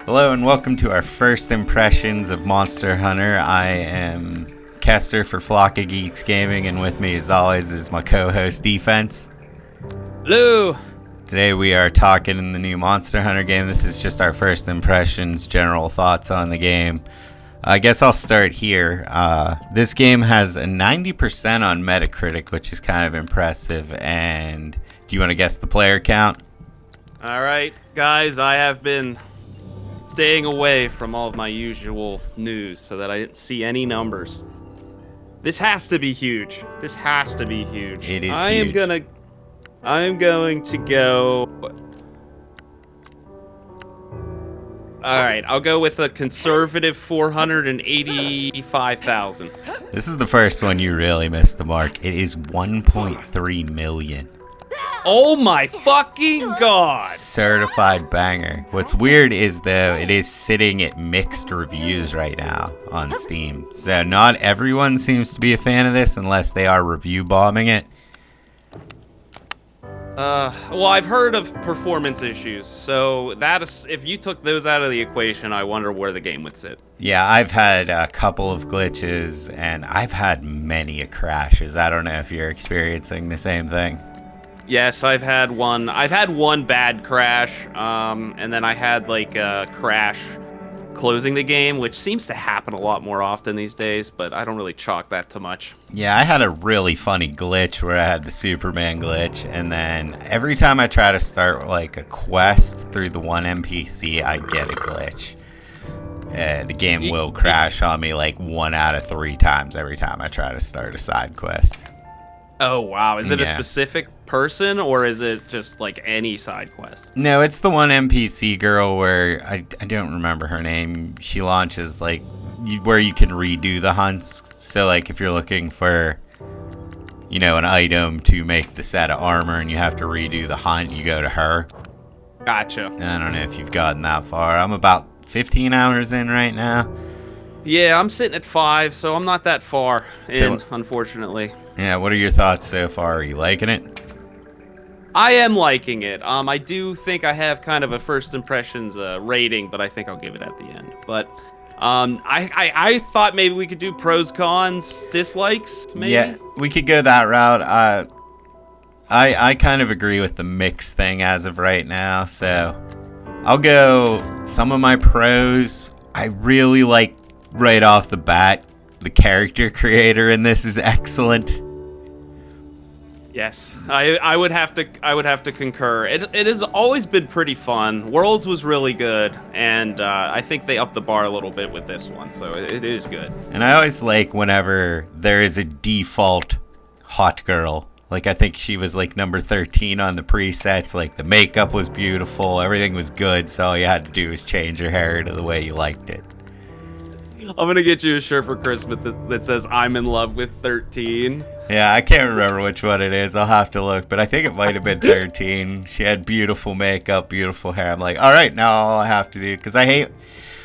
Hello and welcome to our first impressions of Monster Hunter. I am Kester for Flock of Geeks Gaming, and with me as always is my co-host Defense. Hello! Today we are talking in the new Monster Hunter game. This is just our first impressions, general thoughts on the game. I guess I'll start here. This game has a 90% on Metacritic, which is kind of impressive. And do you want to guess the player count? Alright, guys, I have been staying away from all of my usual news so that I didn't see any numbers. This has to be huge. This has to be huge. It is I huge. am going to go... Alright, I'll go with a conservative 485,000. This is the first one you really missed the mark. It is 1.3 million. Oh my fucking god! Certified banger. What's weird is, though, it is sitting at mixed reviews right now on Steam. So not everyone seems to be a fan of this unless they are review bombing it. Well, I've heard of performance issues, so that is, if you took those out of the equation, I wonder where the game would sit. Yeah, I've had a couple of glitches, and I've had many crashes. I don't know if you're experiencing the same thing. Yes, I've had one. I've had one bad crash, and then I had like a crash closing the game, which seems to happen a lot more often these days, but I don't really chalk that to much. Yeah, I had a really funny glitch where I had the Superman glitch, and then every time I try to start like a quest through the one NPC, I get a glitch. The game will crash on me like 1 out of 3 times every time I try to start a side quest. Oh, wow. Is it a specific person, or is it just like any side quest? No, it's the one NPC girl where I don't remember her name. She launches like where you can redo the hunts. So like if you're looking for, you know, an item to make the set of armor and you have to redo the hunt, you go to her. Gotcha. I don't know if you've gotten that far. I'm about 15 hours in right now. Yeah, I'm sitting at 5, so I'm not that far in, unfortunately. Yeah, what are your thoughts so far? Are you liking it? I am liking it. I do think I have kind of a first impressions rating, but I think I'll give it at the end. But I thought maybe we could do pros, cons, dislikes, maybe? Yeah, we could go that route. I kind of agree with the mix thing as of right now, so I'll go some of my pros. I really like right off the bat, the character creator in this is excellent. Yes, I would have to concur. It has always been pretty fun. Worlds was really good, and I think they upped the bar a little bit with this one, so it is good. And I always like whenever there is a default hot girl. Like I think she was like number 13 on the presets. Like the makeup was beautiful, everything was good, so all you had to do was change your hair to the way you liked it. I'm gonna get you a shirt for Christmas that says "I'm in love with 13." Yeah, I can't remember which one it is. I'll have to look, but I think it might have been 13. She had beautiful makeup, beautiful hair. I'm like, all right, now all I have to do, because I hate,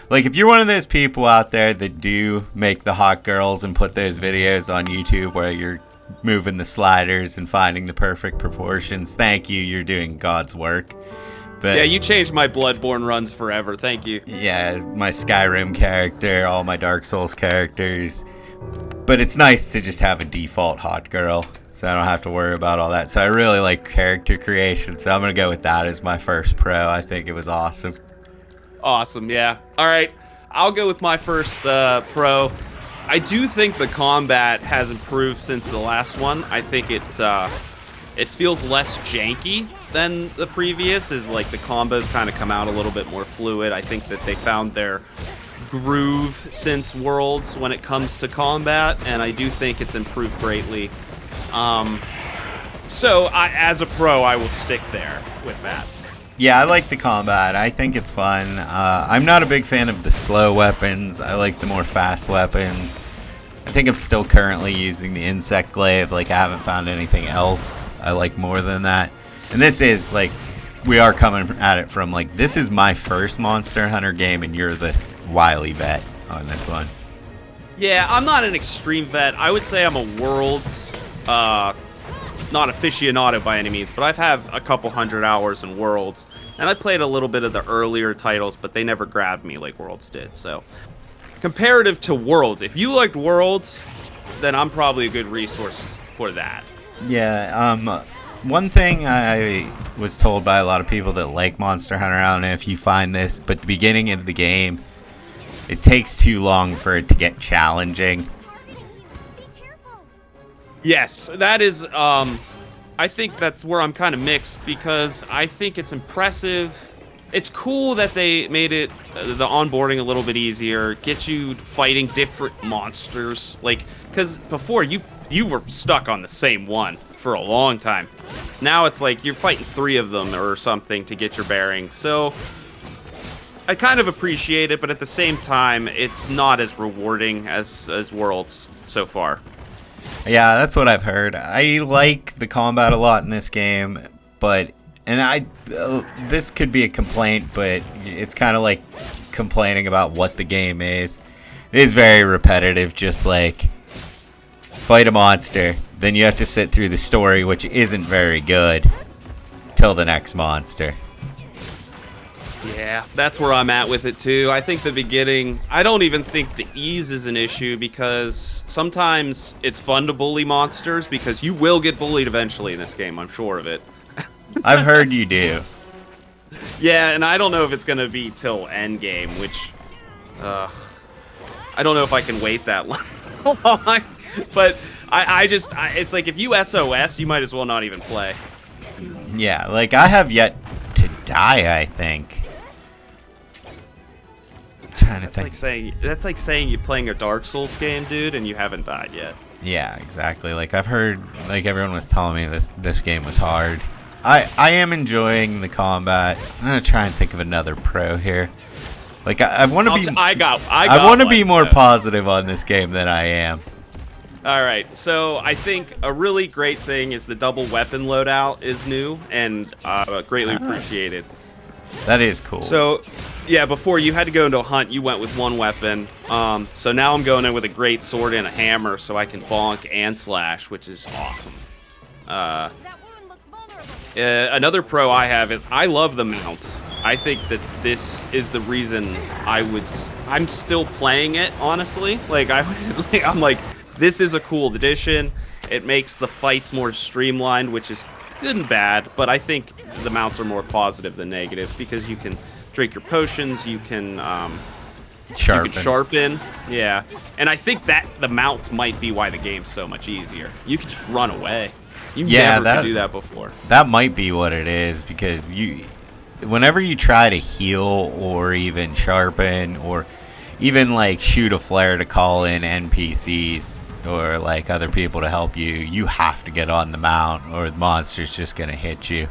like, if you're one of those people out there that do make the hot girls and put those videos on YouTube where you're moving the sliders and finding the perfect proportions, thank you. You're doing God's work. But, yeah, you changed my Bloodborne runs forever. Thank you. Yeah, my Skyrim character, all my Dark Souls characters. But it's nice to just have a default hot girl, so I don't have to worry about all that. So I really like character creation, so I'm going to go with that as my first pro. I think it was awesome. Awesome, yeah. All right, I'll go with my first pro. I do think the combat has improved since the last one. I think it feels less janky than the previous, is like the combos kind of come out a little bit more fluid. I think that they found their groove since Worlds when it comes to combat, and I do think it's improved greatly. So as a pro, I will stick there with that. Yeah, I like the combat. I think it's fun. I'm not a big fan of the slow weapons. I like the more fast weapons. I think I'm still currently using the insect glaive. Like, I haven't found anything else I like more than that. And this is, like, we are coming at it from, like, this is my first Monster Hunter game, and you're the wily vet on this one. Yeah, I'm not an extreme vet. I would say I'm a Worlds not aficionado by any means, but I've have a couple hundred hours in Worlds, and I played a little bit of the earlier titles, but they never grabbed me like Worlds did. So, comparative to Worlds, if you liked Worlds, then I'm probably a good resource for that. Yeah, one thing I was told by a lot of people that like Monster Hunter, I don't know if you find this, but the beginning of the game, it takes too long for it to get challenging. Yes, that is, I think that's where I'm kind of mixed, because I think it's impressive. It's cool that they made it, the onboarding a little bit easier, get you fighting different monsters, like, because before you were stuck on the same one for a long time. Now it's like you're fighting 3 of them or something to get your bearings. So I kind of appreciate it, but at the same time, it's not as rewarding as Worlds so far. Yeah, that's what I've heard. I like the combat a lot in this game, but this could be a complaint, but it's kind of like complaining about what the game is. It is very repetitive, just like fight a monster, then you have to sit through the story, which isn't very good, till the next monster. Yeah, that's where I'm at with it too. I think the beginning, I don't even think the ease is an issue, because sometimes it's fun to bully monsters, because you will get bullied eventually in this game, I'm sure of it. I've heard you do. Yeah, and I don't know if it's going to be till endgame, which, I don't know if I can wait that long. But it's like if you SOS, you might as well not even play. Yeah, like I have yet to die, I think. Trying to think. That's like saying you're playing a Dark Souls game, dude, and you haven't died yet. Yeah, exactly. Like I've heard, like everyone was telling me this game was hard. I am enjoying the combat. I'm gonna try and think of another pro here. Like I want to be. I want to be more positive on this game than I am. All right, so I think a really great thing is the double weapon loadout is new and greatly appreciated. That is cool. So, yeah, before you had to go into a hunt, you went with one weapon. So now I'm going in with a great sword and a hammer, so I can bonk and slash, which is awesome. Another pro I have is I love the mounts. I think that this is the reason I'm still playing it, honestly. Like I'm like, this is a cool addition. It makes the fights more streamlined, which is good and bad, but I think the mounts are more positive than negative, because you can drink your potions, you can sharpen. Yeah, and I think that the mounts might be why the game's so much easier. You can just run away. You never could do that before. That might be what it is, because whenever you try to heal or even sharpen or even like shoot a flare to call in NPCs or like other people to help you, you have to get on the mount or the monster's just gonna hit you.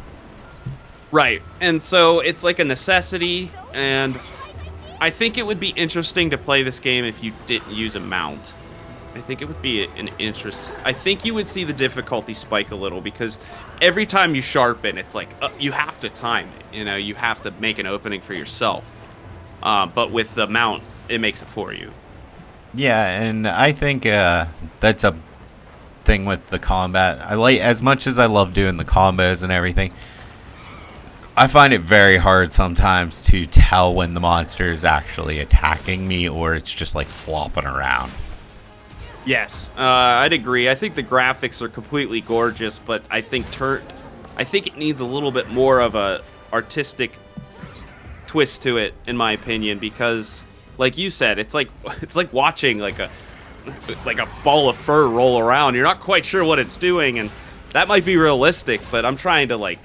Right, and so it's like a necessity, and I think it would be interesting to play this game if you didn't use a mount. I think it would be an interest. I think you would see the difficulty spike a little, because every time you sharpen, it's like you have to time it. You know, you have to make an opening for yourself. But with the mount, it makes it for you. Yeah, and I think that's a thing with the combat. I like, as much as I love doing the combos and everything, I find it very hard sometimes to tell when the monster is actually attacking me or it's just like flopping around. Yes, I'd agree. I think the graphics are completely gorgeous, but I think it needs a little bit more of a artistic twist to it, in my opinion, because, like you said, it's like watching like a ball of fur roll around. You're not quite sure what it's doing, and that might be realistic, but I'm trying to like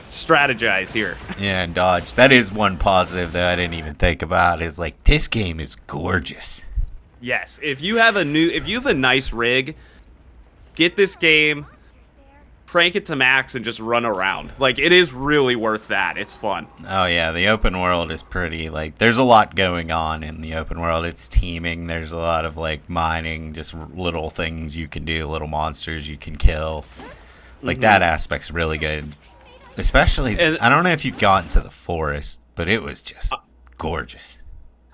strategize here. Yeah, and dodge. That is one positive that I didn't even think about, is like this game is gorgeous. Yes, if you have a nice rig, get this game, crank it to max, and just run around. Like, it is really worth that. It's fun. Oh yeah, the open world is pretty, like, there's a lot going on in the open world. It's teaming. There's a lot of like mining, just little things you can do, little monsters you can kill. Like that aspect's really good. Especially, I don't know if you've gotten to the forest, but it was just gorgeous.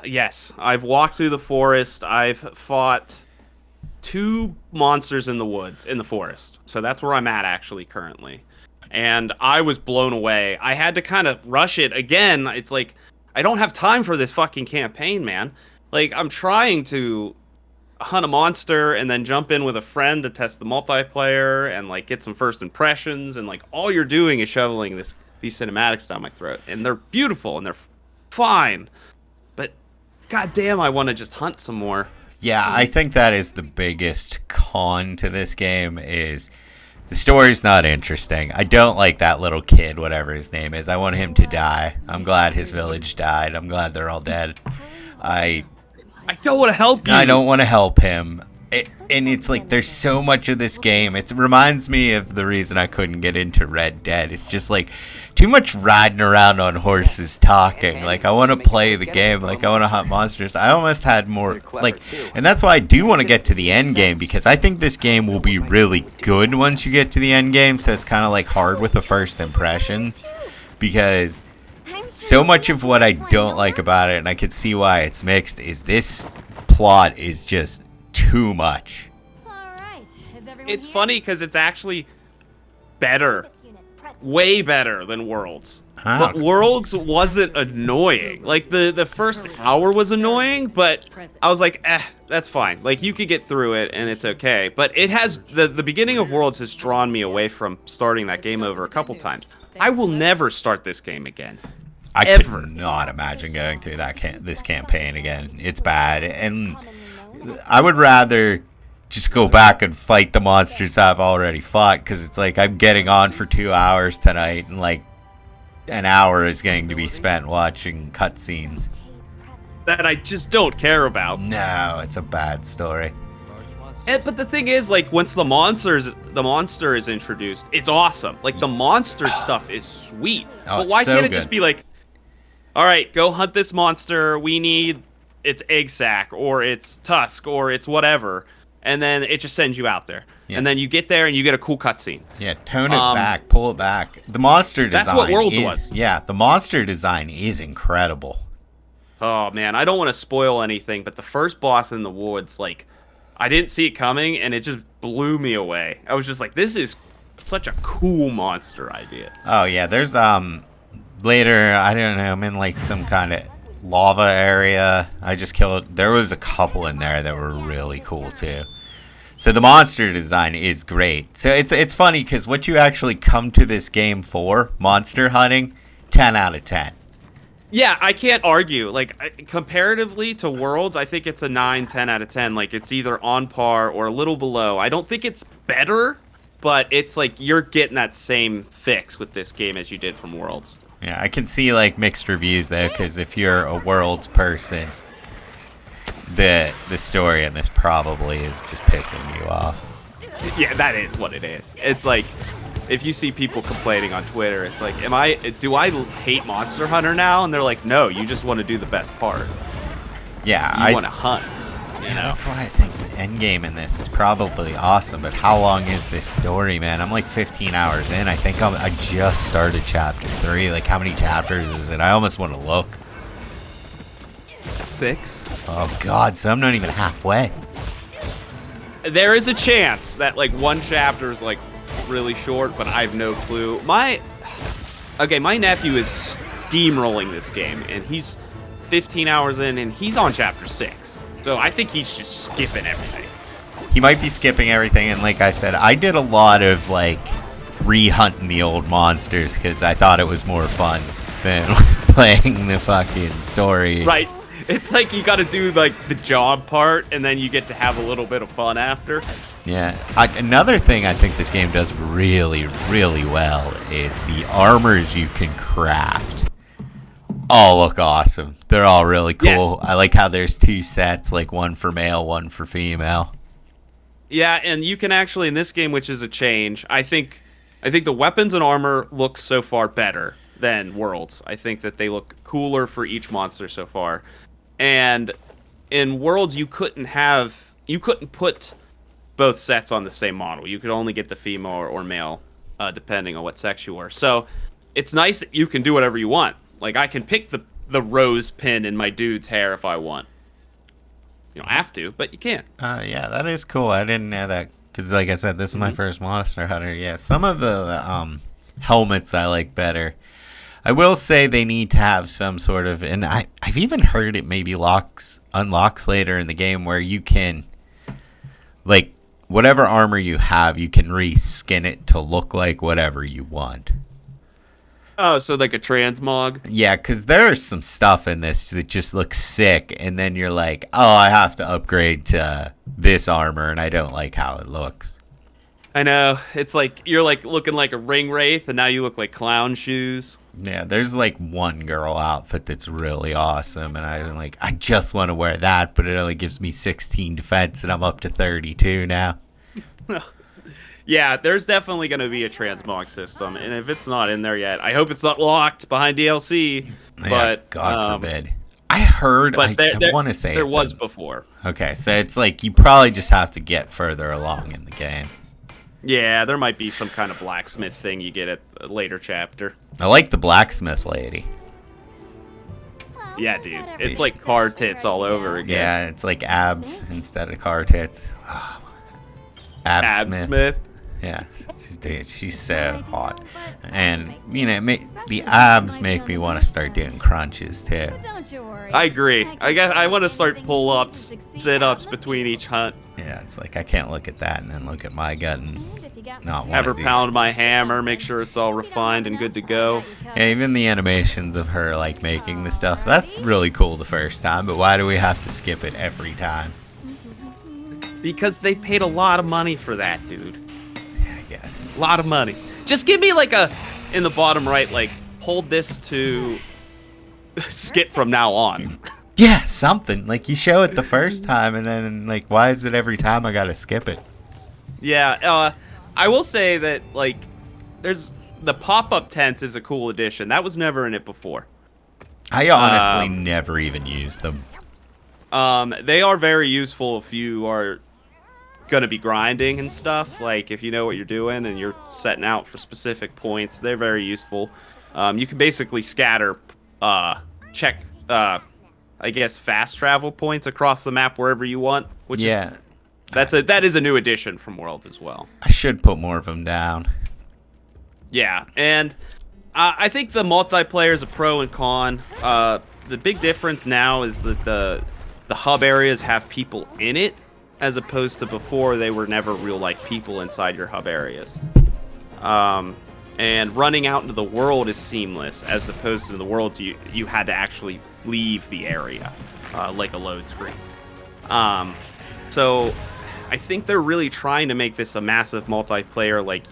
Yes, I've walked through the forest. I've fought 2 monsters in the woods, in the forest. So that's where I'm at actually currently. And I was blown away. I had to kind of rush it again. It's like I don't have time for this fucking campaign, man. Like I'm trying to hunt a monster and then jump in with a friend to test the multiplayer and like get some first impressions, and like all you're doing is shoveling these cinematics down my throat, and they're beautiful and they're fine, but goddamn, I want to just hunt some more. Yeah, I think that is the biggest con to this game is the story's not interesting. I don't like that little kid, whatever his name is. I want him to die. I'm glad his village died. I'm glad they're all dead. I don't want to help you. I don't want to help him. And it's like there's so much of this game. It reminds me of the reason I couldn't get into Red Dead. It's just like too much riding around on horses talking. Like I want to play the game. Like I want to hunt monsters. I almost had more like, and that's why I do want to get to the end game, because I think this game will be really good once you get to the end game. So it's kind of like hard with the first impressions, because so much of what I don't like about it, and I can see why it's mixed, is this plot is just too much. It's funny because it's actually better, way better than Worlds. But Worlds wasn't annoying. Like the first hour was annoying, but I was like, that's fine. Like you could get through it and it's okay. But it has the beginning of Worlds has drawn me away from starting that game over a couple times. I will never start this game again. I Ever. could not imagine going through this campaign again. It's bad, and I would rather just go back and fight the monsters I've already fought, because it's like I'm getting on for 2 hours tonight, and like an hour is going to be spent watching cutscenes that I just don't care about. No, it's a bad story. But the thing is, like, once the monster is introduced, it's awesome. Like, the monster stuff is sweet. Oh, but why so can't it good. just be like, all right, go hunt this monster. We need its egg sac, or its tusk, or its whatever. And then it just sends you out there. Yeah. And then you get there and you get a cool cutscene. Yeah, tone it back, pull it back. The monster design. That's what Worlds was. Yeah, the monster design is incredible. Oh, man, I don't want to spoil anything, but the first boss in the woods, like, I didn't see it coming, and it just blew me away. I was just like, this is such a cool monster idea. Oh, yeah, there's, later, I don't know, I'm in, like, some kind of lava area. I just killed, there was a couple in there that were really cool, too. So the monster design is great. So it's funny, because what you actually come to this game for, monster hunting, 10 out of 10. Yeah, I can't argue. Like, comparatively to Worlds, I think it's a 9, 10 out of 10. Like, it's either on par or a little below. I don't think it's better, but it's like you're getting that same fix with this game as you did from Worlds. Yeah, I can see, like, mixed reviews, though, because if you're a Worlds person, the story in this probably is just pissing you off. Yeah, that is what it is. It's like, if you see people complaining on Twitter, it's like, do I hate Monster Hunter now? And they're like, no, you just want to do the best part. Yeah, you want to hunt. Yeah, that's why I think the end game in this is probably awesome. But how long is this story, man? I'm like 15 hours in. I think I just started chapter 3. Like, how many chapters is it? I almost want to look. 6. Oh God, so I'm not even halfway. There is a chance that like one chapter is like really short, but I have no clue. My nephew is steamrolling this game, and he's 15 hours in, and he's on chapter 6. So I think he's just skipping everything. He might be skipping everything, and like I said, I did a lot of like re-hunting the old monsters because I thought it was more fun than playing the fucking story. Right. It's like you got to do like the job part, and then you get to have a little bit of fun after. Yeah. Another thing I think this game does really, really well is the armors you can craft. All look awesome. They're all really cool. Yes. I like how there's 2 sets, like one for male, one for female. Yeah, and you can actually in this game, which is a change. I think the weapons and armor look so far better than Worlds. I think that they look cooler for each monster so far. And in Worlds, you couldn't put both sets on the same model. You could only get the female or male, depending on what sex you were. So it's nice that you can do whatever you want. Like, I can pick the rose pin in my dude's hair if I want. You don't have to, but you can. Yeah, that is cool. I didn't know that because, like I said, this is my first Monster Hunter. Yeah, some of the helmets I like better. I will say they need to have some sort of, and I've even heard it maybe unlocks later in the game where you can, like, whatever armor you have, you can reskin it to look like whatever you want. Oh, so like a transmog? Yeah, because there's some stuff in this that just looks sick, and then you're like, oh, I have to upgrade to this armor, and I don't like how it looks. I know. It's like you're like looking like a ring wraith, and now you look like clown shoes. Yeah, there's like one girl outfit that's really awesome, and I'm like, I just want to wear that, but it only gives me 16 defense, and I'm up to 32 now. Yeah, there's definitely going to be a transmog system, and if it's not in there yet, I hope it's not locked behind DLC. Yeah, But God forbid. I heard, but I want to say there was before. Okay, so it's like you probably just have to get further along in the game. Yeah, there might be some kind of blacksmith thing you get at a later chapter. I like the blacksmith lady. Yeah, dude. It's like car tits all over again. Yeah, it's like abs instead of car tits. Oh, Absmith. Yeah, dude, she's so hot. And, you know, the abs make me want to start doing crunches, too. I agree. I guess I want to start pull-ups, sit-ups between each hunt. Yeah, it's like I can't look at that and then look at my gut and not want Have her to pound my hammer, make sure it's all refined and good to go. Yeah, even the animations of her, like, making the stuff, that's really cool the first time, but why do we have to skip it every time? Because they paid a lot of money for that, dude. Yeah, I guess. A lot of money. Just give me, like, in the bottom right, like, hold this to skip from now on. Yeah, something. Like, you show it the first time, and then, like, why is it every time I gotta skip it? Yeah, I will say that, like, there's... The pop-up tents is a cool addition. That was never in it before. I honestly never even used them. They are very useful if you are going to be grinding and stuff. Like, if you know what you're doing and you're setting out for specific points, they're very useful. You can basically scatter, check, I guess, fast travel points across the map wherever you want. Which yeah. That is a new addition from Worlds as well. I should put more of them down. Yeah, and I think the multiplayer is a pro and con. The big difference now is that the hub areas have people in it, as opposed to before they were never real-life people inside your hub areas. And running out into the world is seamless, as opposed to the world you had to actually leave the area, like a load screen. So I think they're really trying to make this a massive multiplayer. Like,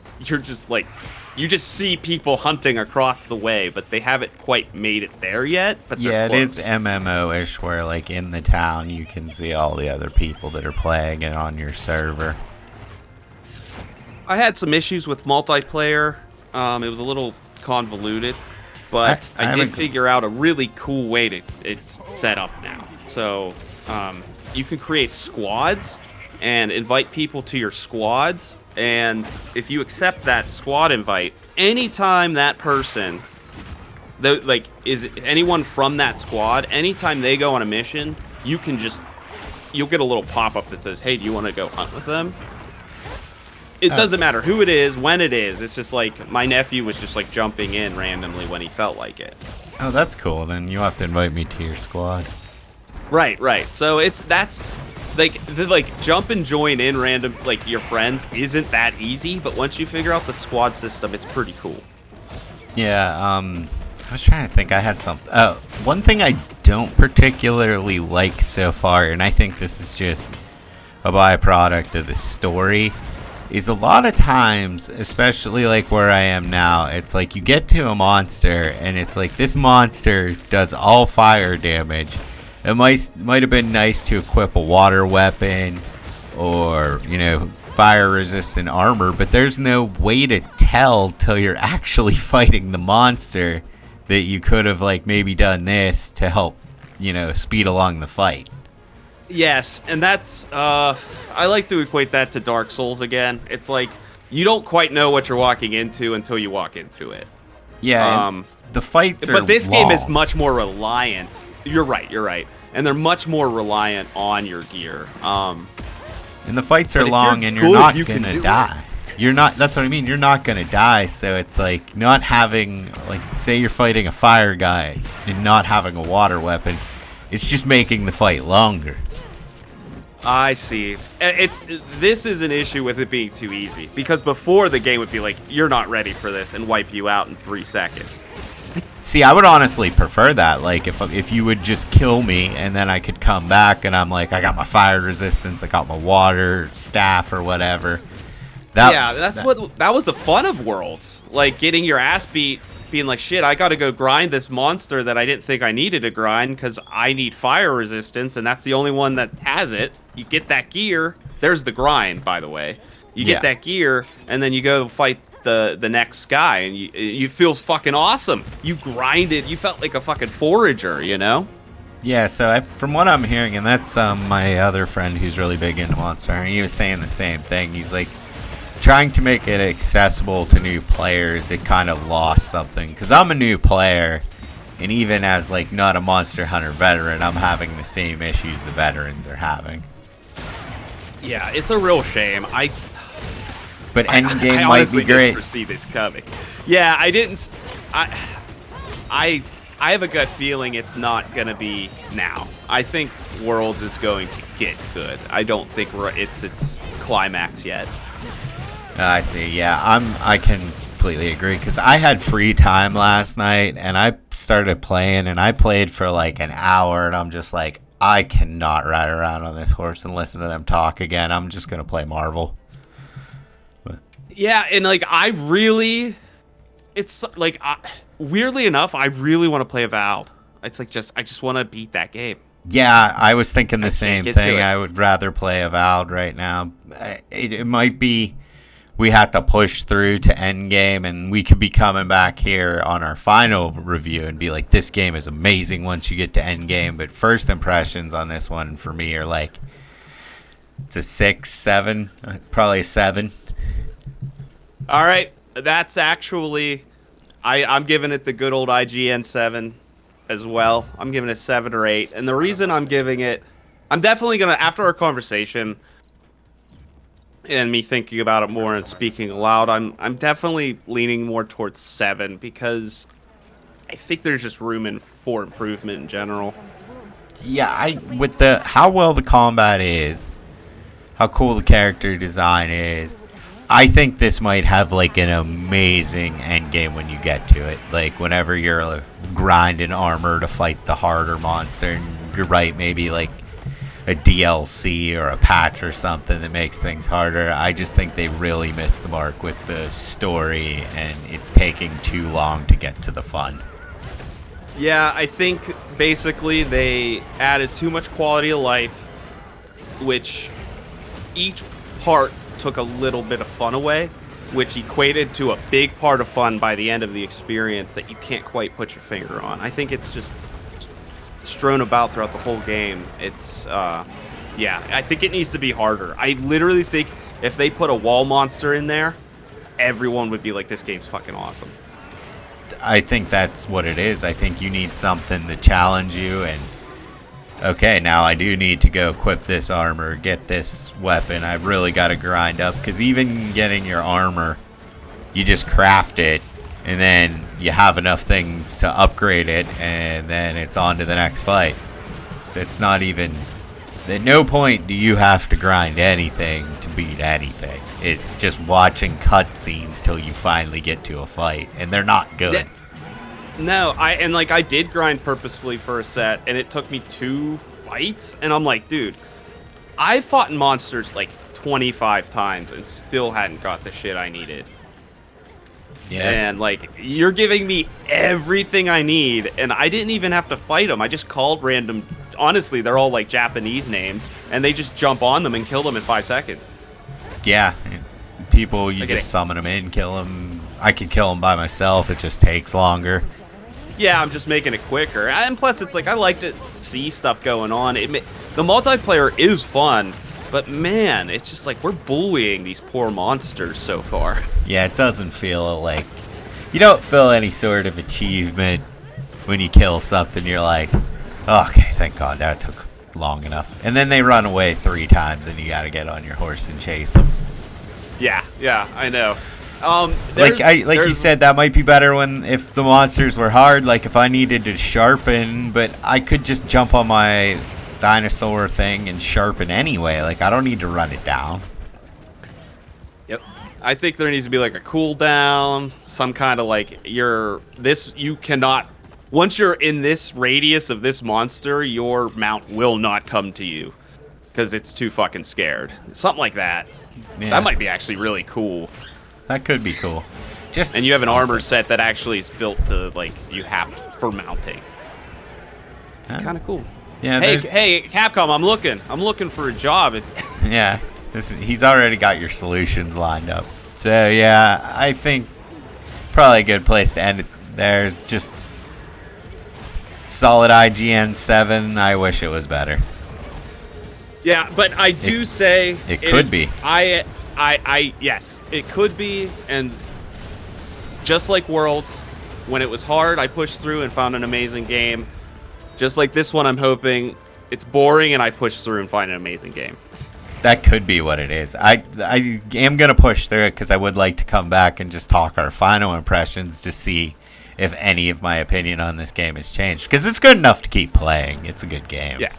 you just see people hunting across the way, but they haven't quite made it there yet. But yeah, it close. is MMO-ish, where, like, in the town you can see all the other people that are playing it on your server. I had some issues with multiplayer. It was a little convoluted, but I did figure out a really cool way to it's set up now. So you can create squads and invite people to your squads. And if you accept that squad invite, anytime that person, is anyone from that squad, anytime they go on a mission, you'll get a little pop-up that says, hey, do you want to go hunt with them? It doesn't matter who it is, when it is. It's just like my nephew was just like jumping in randomly when he felt like it. Oh, that's cool. Then you have to invite me to your squad. Right. So that's... Like jump and join in random, like, your friends isn't that easy, but once you figure out the squad system, it's pretty cool. Yeah, I was trying to think. I had something. One thing I don't particularly like so far, and I think this is just a byproduct of the story, is a lot of times, especially like where I am now, it's like you get to a monster, and it's like this monster does all fire damage. It might have been nice to equip a water weapon or, you know, fire-resistant armor, but there's no way to tell till you're actually fighting the monster that you could have, like, maybe done this to help, you know, speed along the fight. Yes, and that's, I like to equate that to Dark Souls again. It's like, you don't quite know what you're walking into until you walk into it. Yeah, the fights are But this long. game is much more reliant. You're right. and they're much more reliant on your gear. And the fights are if long, you're and you're good, not you can gonna do die. You're not. That's what I mean. You're not gonna die. So it's like not having, like, say you're fighting a fire guy and not having a water weapon. It's just making the fight longer. I see. This is an issue with it being too easy, because before the game would be like, you're not ready for this, and wipe you out in 3 seconds. See, I would honestly prefer that. Like, if you would just kill me and then I could come back and I'm like, I got my fire resistance, I got my water staff or whatever. That was the fun of Worlds. Like, getting your ass beat, being like, shit, I gotta go grind this monster that I didn't think I needed to grind because I need fire resistance, and that's the only one that has it. You get that gear. There's the grind, by the way. You get that gear, and then you go fight the next guy, and you feel fucking awesome. You grinded. You felt like a fucking forager, you know? Yeah, so from what I'm hearing, and that's my other friend who's really big into Monster Hunter, he was saying the same thing. He's like, trying to make it accessible to new players, it kind of lost something. Because I'm a new player, and even as, like, not a Monster Hunter veteran, I'm having the same issues the veterans are having. Yeah, it's a real shame. But endgame I might be great. didn't foresee this coming. Yeah, I didn't. I have a gut feeling it's not gonna be now. I think Worlds is going to get good. I don't think it's its climax yet. I see. Yeah, I can completely agree, because I had free time last night and I started playing, and I played for like an hour, and I'm just like, I cannot ride around on this horse and listen to them talk again. I'm just gonna play Marvel. Yeah, and like it's like weirdly enough, I really want to play Avowed. It's like I just want to beat that game. Yeah, I was thinking the same thing. I I would rather play Avowed right now. It might be we have to push through to endgame, and we could be coming back here on our final review and be like, this game is amazing once you get to endgame. But first impressions on this one for me are like, it's a 6, 7, probably a 7. All right, that's actually, I'm giving it the good old IGN 7 as well. I'm giving it 7 or 8, and the reason I'm giving it, I'm definitely gonna, after our conversation and me thinking about it more and speaking aloud, I'm definitely leaning more towards 7, because I think there's just room for improvement in general. Yeah, with how well the combat is, how cool the character design is, I think this might have like an amazing end game when you get to it. Like whenever you're grinding armor to fight the harder monster, and you're right, maybe like a DLC or a patch or something that makes things harder. I just think they really missed the mark with the story, and it's taking too long to get to the fun. Yeah, I think basically they added too much quality of life, which each part took a little bit of fun away, which equated to a big part of fun by the end of the experience that you can't quite put your finger on. I think it's just strewn about throughout the whole game. It's, yeah, I think it needs to be harder. I literally think if they put a wall monster in there, everyone would be like, this game's fucking awesome. I think that's what it is. I think you need something to challenge you, and okay, now I do need to go equip this armor, get this weapon. I've really got to grind up, because even getting your armor, you just craft it, and then you have enough things to upgrade it, and then it's on to the next fight. It's not even, at no point do you have to grind anything to beat anything. It's just watching cutscenes till you finally get to a fight, and they're not good. No, I did grind purposefully for a set, and it took me 2 fights, and I'm like, dude, I fought monsters like 25 times and still hadn't got the shit I needed. Yes. And like, you're giving me everything I need, and I didn't even have to fight them. I just called random, honestly, they're all like Japanese names, and they just jump on them and kill them in 5 seconds. Yeah, people, you just summon them in, kill them. I could kill them by myself, it just takes longer. Yeah, I'm just making it quicker. And plus, it's like, I like to see stuff going on. The multiplayer is fun, but man, it's just like, we're bullying these poor monsters so far. Yeah, it doesn't feel like, you don't feel any sort of achievement when you kill something. You're like, Okay, thank God that took long enough. And then they run away 3 times, and you got to get on your horse and chase them. Yeah, I know. Like you said, that might be better if the monsters were hard. Like if I needed to sharpen, but I could just jump on my dinosaur thing and sharpen anyway. Like I don't need to run it down. Yep. I think there needs to be like a cooldown, some kind of like you cannot. Once you're in this radius of this monster, your mount will not come to you because it's too fucking scared. Something like that. Yeah. That might be actually really cool. That could be cool. And you have an armor set that actually is built to like you have for mounting. Huh? Kind of cool. Yeah. Hey, Capcom, I'm looking for a job. Yeah. He's already got your solutions lined up. So yeah, I think probably a good place to end it. There's just solid IGN 7. I wish it was better. Yeah, but I do say it could be. Yes, it could be, and just like Worlds, when it was hard, I pushed through and found an amazing game. Just like this one, I'm hoping it's boring and I push through and find an amazing game. That could be what it is. I am going to push through it because I would like to come back and just talk our final impressions to see if any of my opinion on this game has changed. Because it's good enough to keep playing. It's a good game. Yeah.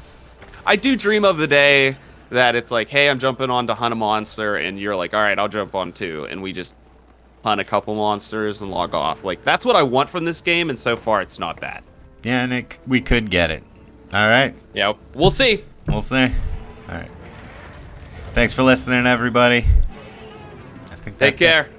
I do dream of the day that it's like, hey, I'm jumping on to hunt a monster, and you're like, all right, I'll jump on too. And we just hunt a couple monsters and log off. Like, that's what I want from this game, and so far it's not that. Yeah, and we could get it. All right. Yeah, we'll see. We'll see. All right. Thanks for listening, everybody. Take care.